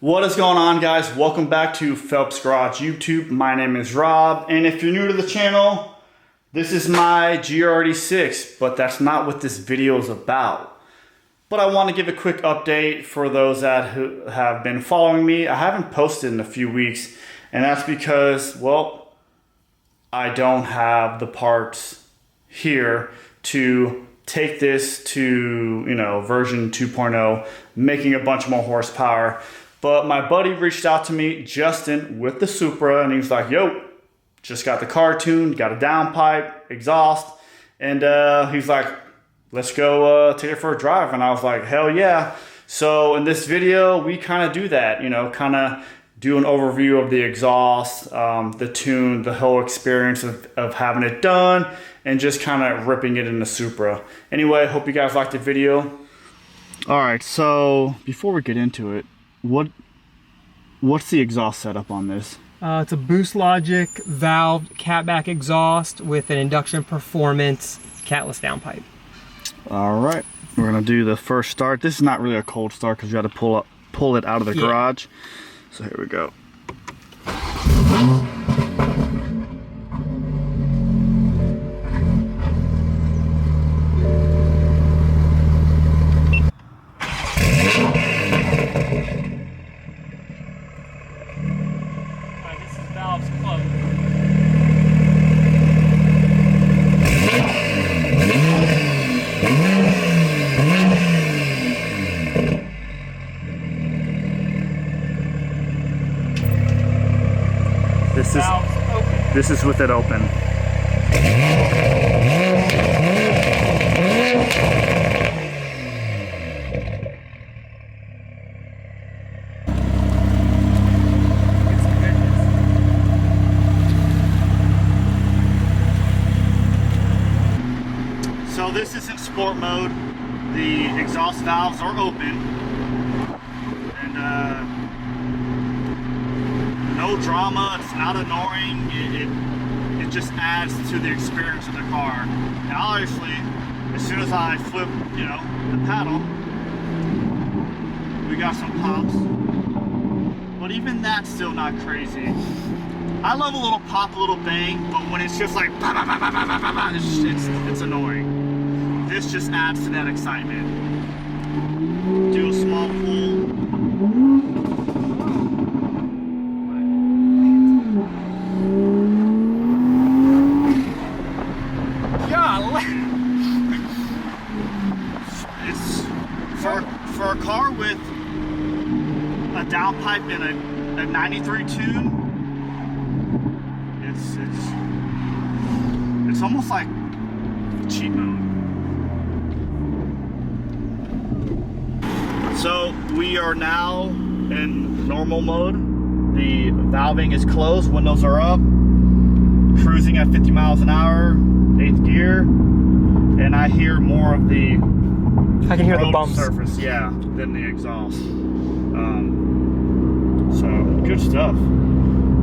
What is going on, guys? Welcome back to Phelps Garage YouTube. My name is Rob, and if you're new to the channel, this is my GR6, but that's not what this video is about. But I want to give a quick update for those that have been following me. I haven't posted in a few weeks, and that's because, well, I don't have the parts here to take this to, version 2.0, making a bunch more horsepower. But my buddy reached out to me, Justin, with the Supra, and he was like, yo, just got the car tuned, got a downpipe, exhaust, and he's like, let's go take it for a drive. And I was like, hell yeah. So in this video, we kind of do that, kind of do an overview of the exhaust, the tune, the whole experience of having it done, and just kind of ripping it in the Supra. Anyway, hope you guys liked the video. All right, so before we get into it, what's the exhaust setup on this? It's a Boost Logic valve catback exhaust with an induction performance catless downpipe. All right, we're gonna do the first start. This is not really a cold start because you got to pull it out of the garage. So here we go. This is with it open. So this is in sport mode. The exhaust valves are open. And no drama, it's not annoying, it just adds to the experience of the car. Now obviously, as soon as I flip, the paddle, we got some pops. But even that's still not crazy. I love a little pop, a little bang, but when it's just like, bah, bah, bah, bah, bah, bah, bah, it's annoying. This just adds to that excitement. Do a small pull. For a car with a downpipe and a 93 tune, it's almost like cheat mode. So we are now in normal mode. The valving is closed, windows are up, cruising at 50 miles an hour, 8th gear, and I hear more of the I can hear the bumps. Surface, yeah, than the exhaust. So good stuff.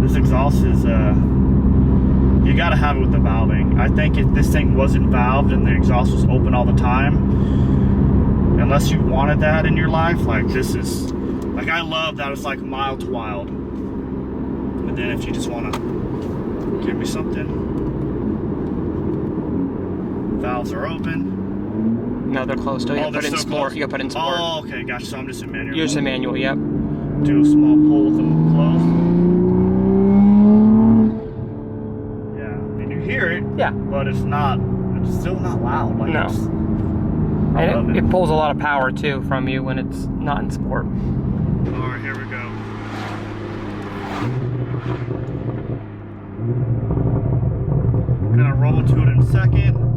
This exhaust is you gotta have it with the valving. I think if this thing wasn't valved and the exhaust was open all the time, unless you wanted that in your life, like this is, like I love that it's like mild to wild. But then if you just wanna give me something, valves are open. No, they're closed. You gotta put it in sport. You gotta put it in sport. Oh, okay, gotcha. So I'm just in manual. You're just in manual, yep. Do a small pull with them closed. Yeah, I mean you hear it. Yeah. But it's still not loud. Like no. And it pulls a lot of power too from you when it's not in sport. All right, here we go. Gonna roll into it in a second.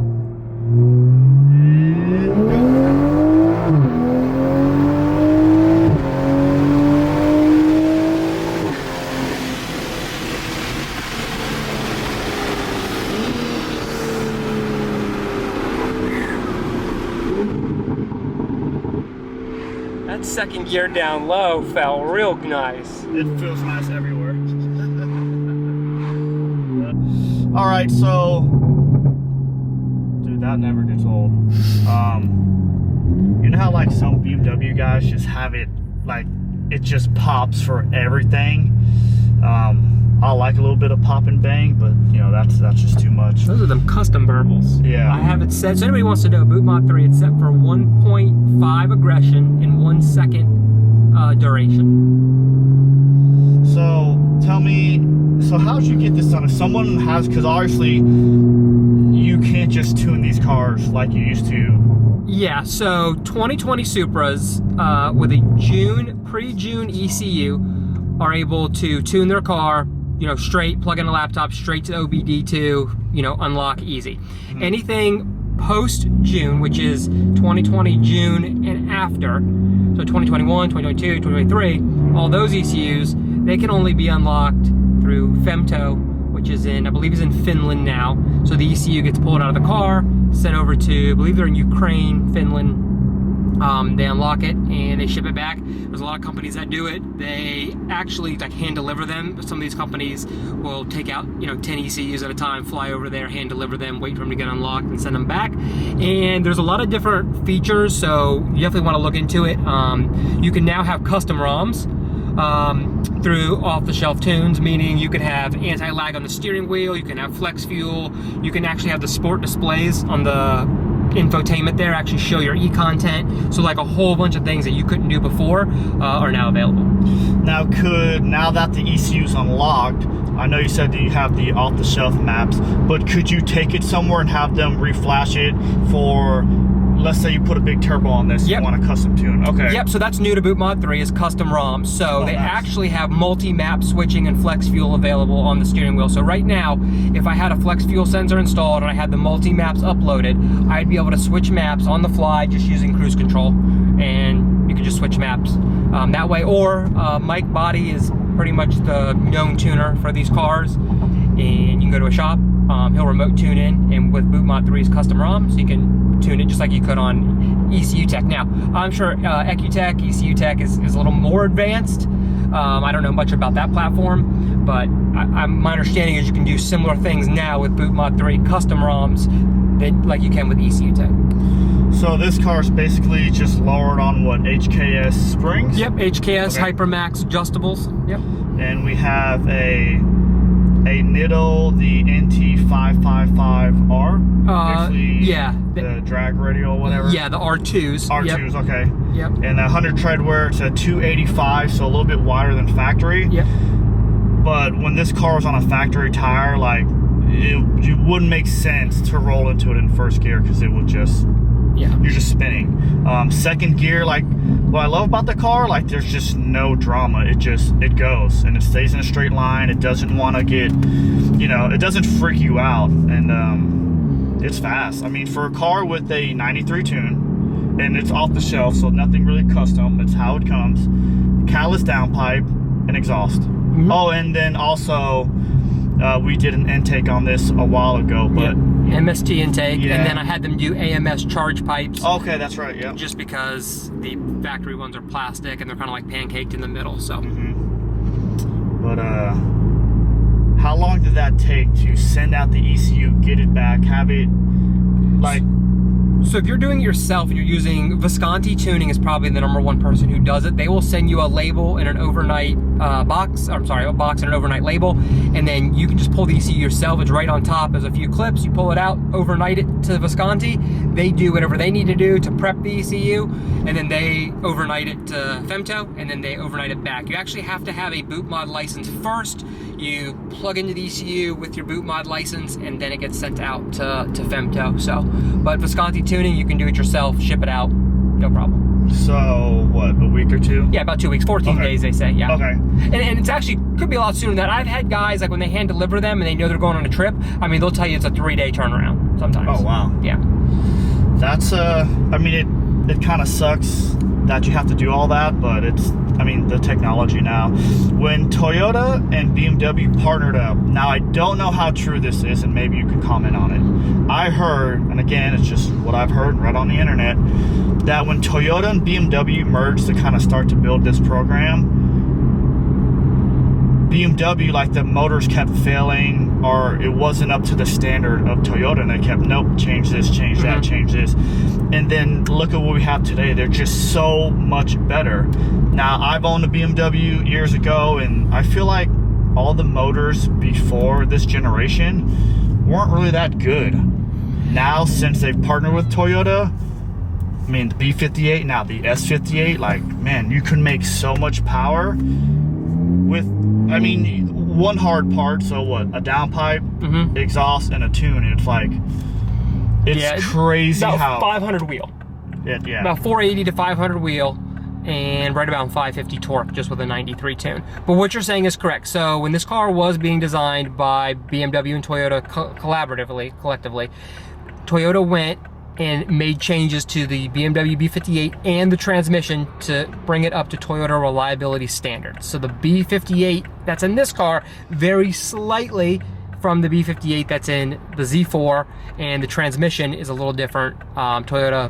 That second gear down low felt real nice. It feels nice everywhere. All right, so, dude, that never gets old. You know how like some BMW guys just have it like it just pops for everything. I like a little bit of pop and bang, but you know, that's just too much. Those are them custom burbles. Yeah. I have it set, so anybody wants to know, BootMod3, it's set for 1.5 aggression in 1 second duration. So tell me, so how'd you get this done? If someone has, because obviously you can't just tune these cars like you used to. Yeah, so 2020 Supras with a pre-June ECU are able to tune their car, you know, straight, plug in a laptop, straight to OBD2, you know, unlock easy. Mm-hmm. Anything post-June, which is 2020 June and after, so 2021, 2022, 2023, all those ECUs, they can only be unlocked through Femto, which is in, I believe is in Finland now. So the ECU gets pulled out of the car, sent over to, I believe they're in Ukraine, Finland. They unlock it and they ship it back. There's a lot of companies that do it. They actually like hand deliver them. Some of these companies will take out, you know, 10 ECUs at a time, fly over there, hand deliver them, wait for them to get unlocked and send them back. And there's a lot of different features, so you definitely want to look into it. You can now have custom ROMs through off-the-shelf tunes, meaning you can have anti-lag on the steering wheel, you can have flex fuel, you can actually have the sport displays on the infotainment there actually show your e-content. So like a whole bunch of things that you couldn't do before are now available. Now that the ECU's unlocked, I know you said that you have the off-the-shelf maps, but could you take it somewhere and have them reflash it for, let's say you put a big turbo on this, yep. You want a custom tune, okay. Yep, so that's new to BootMod3 is custom ROMs. So they actually have multi-map switching and flex fuel available on the steering wheel. So right now, if I had a flex fuel sensor installed and I had the multi-maps uploaded, I'd be able to switch maps on the fly just using cruise control. And you can just switch maps that way. Or Mike Body is pretty much the known tuner for these cars. And you can go to a shop, he'll remote tune in, and with BootMod3's custom ROM, so you can tune it just like you could on ECU Tech. Now, I'm sure EcuTech, ECU Tech is a little more advanced. I don't know much about that platform, but my understanding is you can do similar things now with BootMod3 custom ROMs like you can with ECU Tech. So this car is basically just lowered on what, HKS springs? Yep, HKS okay. Hypermax adjustables. Yep. And we have a Nitto, the NT555R. Yeah. The drag radial, whatever. Yeah, the R2s. R2s, yep. Okay. Yep. And the 100 tread wear, it's a 285, so a little bit wider than factory. Yep. But when this car was on a factory tire, like, it wouldn't make sense to roll into it in first gear because it would just, yeah, you're just spinning. Second gear, like, what I love about the car, like, there's just no drama. It goes and it stays in a straight line. It doesn't want to get, you know, it doesn't freak you out, and it's fast. I mean, for a car with a 93 tune, and it's off the shelf, so nothing really custom. It's how it comes. Catalyst downpipe and exhaust. Mm-hmm. Oh, and then also we did an intake on this a while ago, but yep. MST intake, yeah. And then I had them do AMS charge pipes. Okay, that's right. Yeah. Just because the factory ones are plastic and they're kind of like pancaked in the middle. So. Mm-hmm. But how long did that take to send out the ECU, get it back, have it like? So if you're doing it yourself and you're using Visconti Tuning is probably the #1 person who does it. They will send you a label in an overnight box. I'm sorry, a box and an overnight label, and then you can just pull the ECU yourself. It's right on top. There's a few clips. You pull it out, overnight it to Visconti. They do whatever they need to do to prep the ECU, and then they overnight it to Femto, and then they overnight it back. You actually have to have a BootMod license first. You plug into the ECU with your BootMod license, and then it gets sent out to Femto. So, but Visconti Tuning, you can do it yourself, ship it out, no problem. So, what, a week or two? Yeah, about 2 weeks, 14 days they say, yeah. Okay. And it's actually, could be a lot sooner than that. I've had guys, like when they hand deliver them and they know they're going on a trip, I mean, they'll tell you it's a 3-day turnaround sometimes. Oh, wow. Yeah. That's, I mean, it kind of sucks that you have to do all that, but it's, I mean, the technology now. When Toyota and BMW partnered up, now I don't know how true this is, and maybe you could comment on it. I heard, and again, it's just what I've heard right on the internet, that when Toyota and BMW merged to kind of start to build this program, BMW, like the motors kept failing, or it wasn't up to the standard of Toyota, and they kept, nope, change this, change that, change this. And then look at what we have today. They're just so much better. Now, I've owned a BMW years ago, and I feel like all the motors before this generation weren't really that good. Now, since they've partnered with Toyota, I mean, the B58, now the S58, like, man, you can make so much power with, I mean, one hard part, so what, a downpipe, exhaust, and a tune. It's like, it's crazy about how 500 wheel. Yeah. About 480 to 500 wheel, and right about 550 torque just with a 93 tune. But what you're saying is correct. So when this car was being designed by BMW and Toyota collectively, Toyota went and made changes to the BMW B58 and the transmission to bring it up to Toyota reliability standards. So the B58 that's in this car varies slightly from the B58 that's in the Z4, and the transmission is a little different. Toyota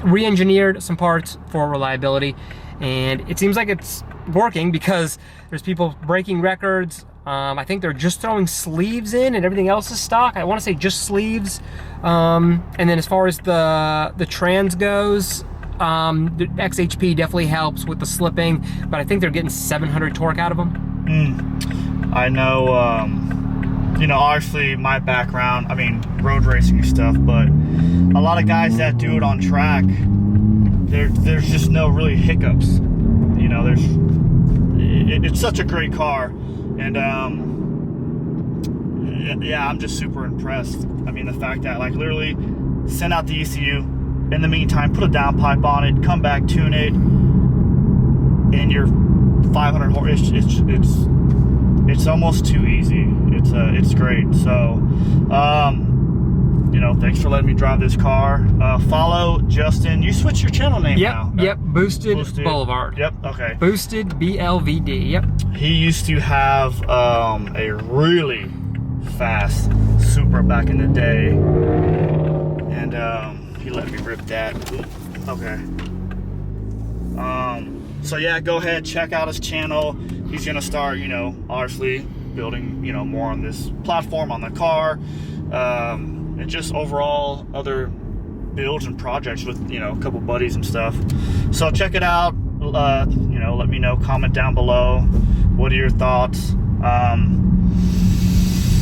re-engineered some parts for reliability, and it seems like it's working because there's people breaking records. I think they're just throwing sleeves in and everything else is stock. I want to say just sleeves. And then as far as the trans goes, the XHP definitely helps with the slipping, but I think they're getting 700 torque out of them. I know, you know, obviously my background, I mean, road racing stuff, but a lot of guys that do it on track, there's just no really hiccups. You know, it's such a great car. And yeah, I'm just super impressed. I mean, the fact that, like, literally send out the ECU, in the meantime put a downpipe on it, come back, tune it, and you're 500 horse. It's almost too easy. It's great. So you know, thanks for letting me drive this car. Follow Justin. You switched your channel name now. Yep, Boosted Boulevard. Yep, okay. Boosted BLVD, yep. He used to have a really fast Supra back in the day, and he let me rip that. Okay. So yeah, go ahead, check out his channel. He's gonna start, you know, obviously building, you know, more on this platform, on the car, and just overall other builds and projects with, you know, a couple buddies and stuff. So check it out. You know, let me know, comment down below. What are your thoughts?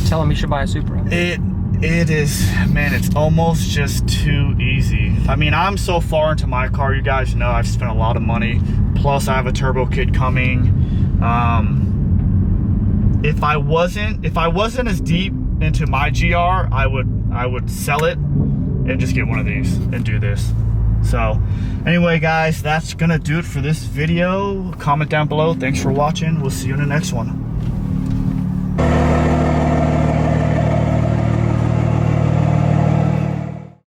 Tell him you should buy a Supra. It is, man, it's almost just too easy. I mean, I'm so far into my car, you guys know I've spent a lot of money. Plus I have a turbo kit coming. If I wasn't as deep into my GR, I would sell it and just get one of these and do this. So anyway, guys, that's gonna do it for this video. Comment down below. Thanks for watching. We'll see you in the next one.